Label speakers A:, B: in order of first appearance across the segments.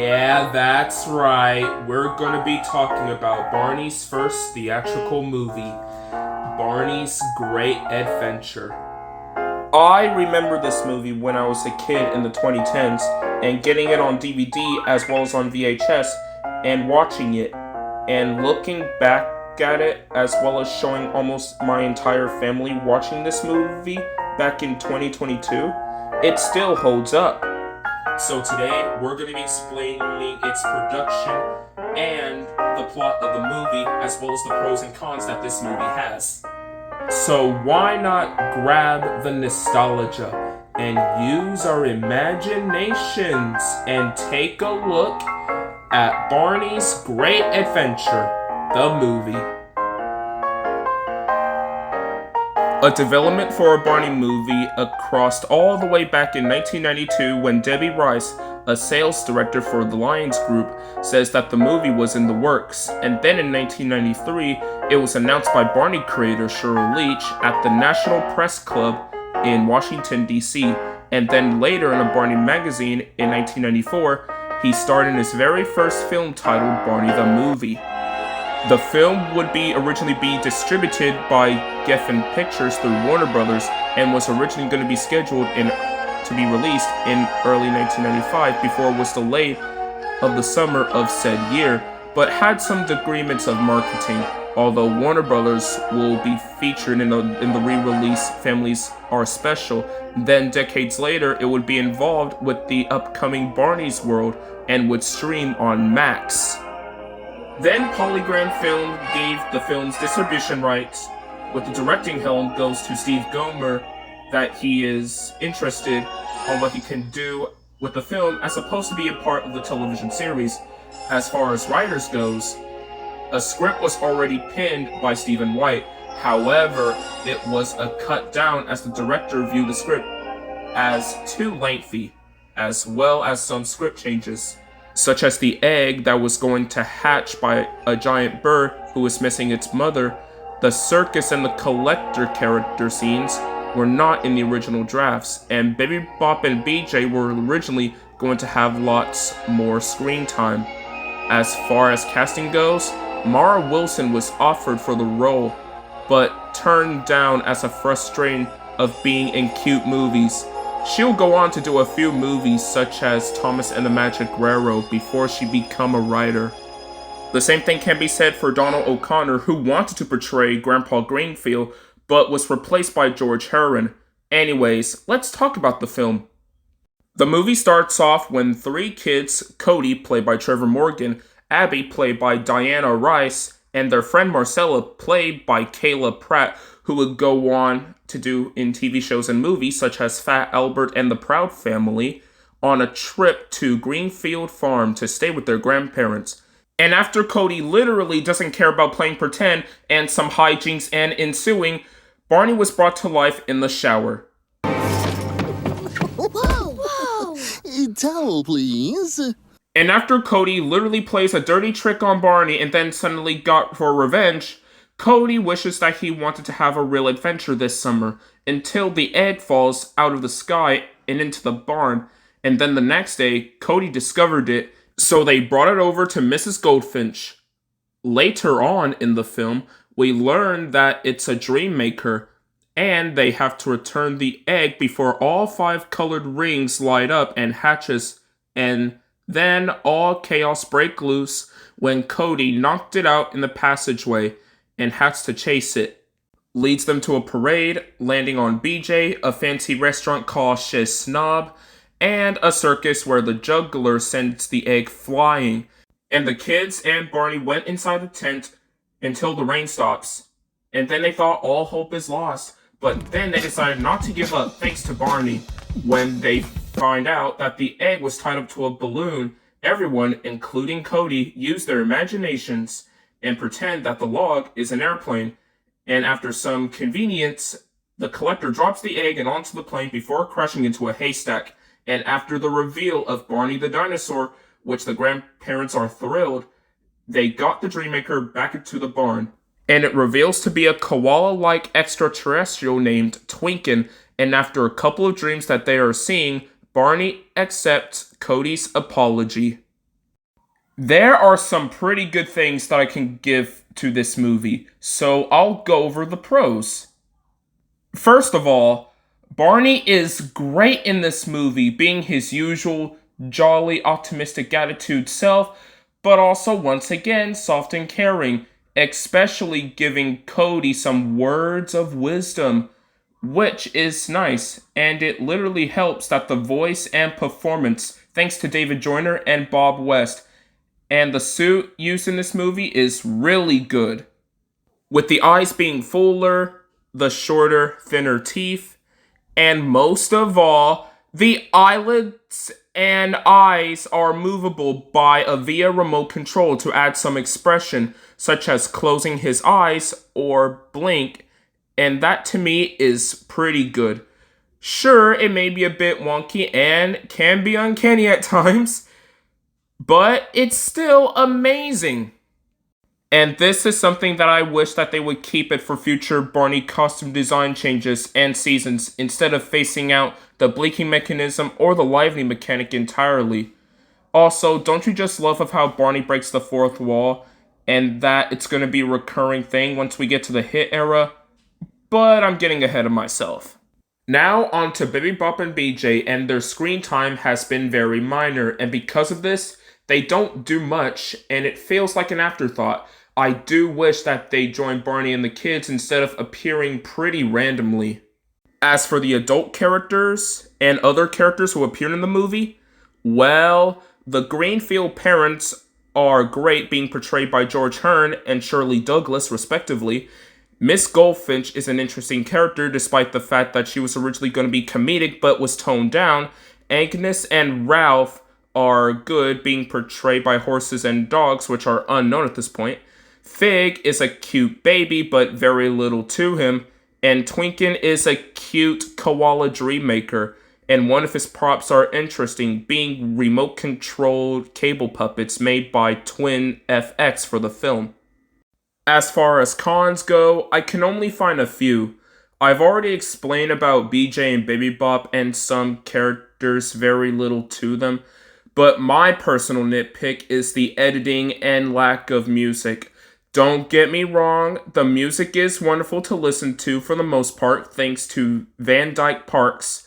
A: Yeah, that's right. We're gonna be talking about Barney's first theatrical movie, Barney's Great Adventure. I remember this movie when I was a kid in the 2010s and getting it on DVD as well as on VHS and watching it and looking back at it as well as showing almost my entire family watching this movie back in 2022. It still holds up. So today, we're going to be explaining its production and the plot of the movie, as well as the pros and cons that this movie has. So why not grab the nostalgia and use our imaginations and take a look at Barney's Great Adventure, the movie. A development for a Barney movie crossed all the way back in 1992 when Debbie Rice, a sales director for the Lions Group, says that the movie was in the works, and then in 1993, it was announced by Barney creator Cheryl Leach at the National Press Club in Washington, D.C., and then later in a Barney magazine in 1994, he starred in his very first film titled Barney the Movie. The film would originally be distributed by Geffen Pictures through Warner Brothers and was originally going to be scheduled to be released in early 1995 before it was delayed of the summer of said year, but had some disagreements of marketing, although Warner Brothers will be featured in the re-release Families Are Special. Then decades later, it would be involved with the upcoming Barney's World and would stream on Max. Then POLYGRAM Film gave the film's distribution rights, with the directing helm goes to Steve Gomer, that he is interested on what he can do with the film as opposed to be a part of the television series. As far as writers goes, a script was already penned by Stephen White, however, it was cut down as the director viewed the script as too lengthy, as well as some script changes, such as the egg that was going to hatch by a giant bird who was missing its mother. The circus and the collector character scenes were not in the original drafts, and Baby Bop and BJ were originally going to have lots more screen time. As far as casting goes, Mara Wilson was offered for the role, but turned down as a frustration of being in cute movies. She'll go on to do a few movies such as Thomas and the Magic Railroad before she became a writer. The same thing can be said for Donald O'Connor, who wanted to portray Grandpa Greenfield, but was replaced by George Herron. Anyways, let's talk about the film. The movie starts off when three kids, Cody, played by Trevor Morgan, Abby, played by Diana Rice, and their friend Marcella, played by Kayla Pratt, who would go on to do in TV shows and movies such as Fat Albert and The Proud Family, on a trip to Greenfield Farm to stay with their grandparents. And after Cody literally doesn't care about playing pretend and some hijinks and ensuing, Barney was brought to life in the shower.
B: Whoa! Towel, please.
A: And after Cody literally plays a dirty trick on Barney and then suddenly got for revenge, Cody wishes that he wanted to have a real adventure this summer until the egg falls out of the sky and into the barn, and then the next day, Cody discovered it, so they brought it over to Mrs. Goldfinch. Later on in the film, we learn that it's a dream maker, and they have to return the egg before all 5 colored rings light up and hatches, and then all chaos break loose when Cody knocked it out in the passageway and has to chase it. Leads them to a parade, landing on BJ, a fancy restaurant called Chez Snob, and a circus where the juggler sends the egg flying. And the kids and Barney went inside the tent until the rain stops. And then they thought all hope is lost, but then they decided not to give up thanks to Barney. When they find out that the egg was tied up to a balloon, everyone, including Cody, used their imaginations and pretend that the log is an airplane, and after some convenience, the collector drops the egg and onto the plane before crashing into a haystack, and after the reveal of Barney the dinosaur, which the grandparents are thrilled, they got the Dreammaker back into the barn, and it reveals to be a koala-like extraterrestrial named Twinkin, and after a couple of dreams that they are seeing, Barney accepts Cody's apology. There are some pretty good things that I can give to this movie, so I'll go over the pros. First of all, Barney is great in this movie, being his usual jolly, optimistic attitude self, but also once again soft and caring, especially giving Cody some words of wisdom, which is nice, and it literally helps that the voice and performance, thanks to David Joyner and Bob West, and the suit used in this movie is really good. With the eyes being fuller, the shorter, thinner teeth, and most of all, the eyelids and eyes are movable by a via remote control to add some expression, such as closing his eyes or blink, and that to me is pretty good. Sure, it may be a bit wonky and can be uncanny at times, but it's still amazing. And this is something that I wish that they would keep it for future Barney costume design changes and seasons instead of phasing out the blinking mechanism or the lively mechanic entirely. Also, don't you just love of how Barney breaks the fourth wall and that it's going to be a recurring thing once we get to the hit era? But I'm getting ahead of myself. Now on to Baby Bop and BJ, and their screen time has been very minor, and because of this, they don't do much, and it feels like an afterthought. I do wish that they joined Barney and the kids instead of appearing pretty randomly. As for the adult characters and other characters who appeared in the movie, well, the Greenfield parents are great, being portrayed by George Hearn and Shirley Douglas, respectively. Miss Goldfinch is an interesting character despite the fact that she was originally going to be comedic but was toned down. Agnes and Ralph are good, being portrayed by horses and dogs, which are unknown at this point. Fig is a cute baby, but very little to him. And Twinkin is a cute koala dream maker, and one of his props are interesting, being remote-controlled cable puppets made by Twin FX for the film. As far as cons go, I can only find a few. I've already explained about BJ and Baby Bop and some characters, very little to them, but my personal nitpick is the editing and lack of music. Don't get me wrong, the music is wonderful to listen to for the most part, thanks to Van Dyke Parks,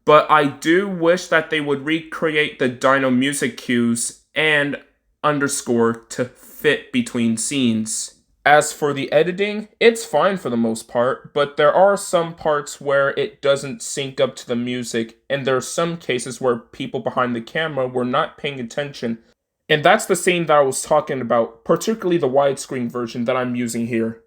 A: but I do wish that they would recreate the Dino music cues and underscore to fit between scenes. As for the editing, it's fine for the most part, but there are some parts where it doesn't sync up to the music, and there are some cases where people behind the camera were not paying attention. And that's the scene that I was talking about, particularly the widescreen version that I'm using here.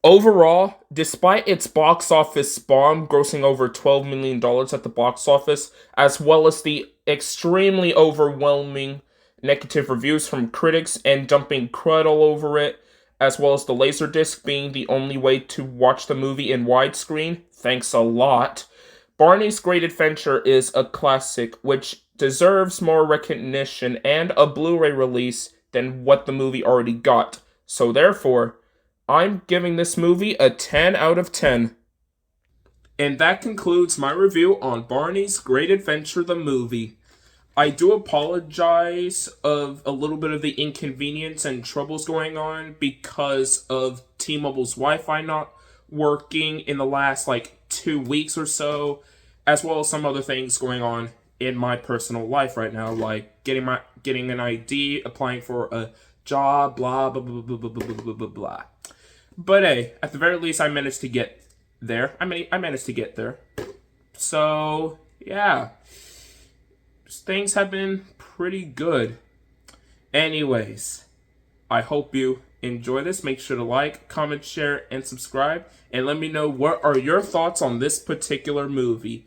A: Overall, despite its box office bomb grossing over $12 million at the box office, as well as the extremely overwhelming negative reviews from critics and dumping crud all over it, as well as the Laserdisc being the only way to watch the movie in widescreen, thanks a lot, Barney's Great Adventure is a classic, which deserves more recognition and a Blu-ray release than what the movie already got. So therefore, I'm giving this movie a 10 out of 10. And that concludes my review on Barney's Great Adventure, the movie. I do apologize of a little bit of the inconvenience and troubles going on because of T-Mobile's Wi-Fi not working in the last 2 weeks or so, as well as some other things going on in my personal life right now, like getting an ID, applying for a job, blah blah blah blah blah blah blah blah blah. But hey, at the very least, I managed to get there. I managed to get there. So yeah. Things have been pretty good. Anyways, I hope you enjoy this. Make sure to like, comment, share, and subscribe. And let me know what are your thoughts on this particular movie.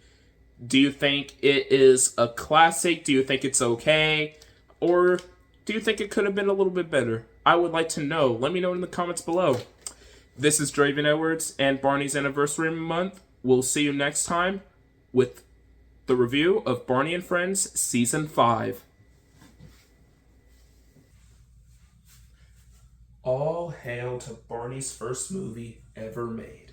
A: Do you think it is a classic? Do you think it's okay? Or do you think it could have been a little bit better? I would like to know. Let me know in the comments below. This is Draven Edwards and Barney's Anniversary Month. We'll see you next time with the review of Barney and Friends Season 5. All hail to Barney's first movie ever made.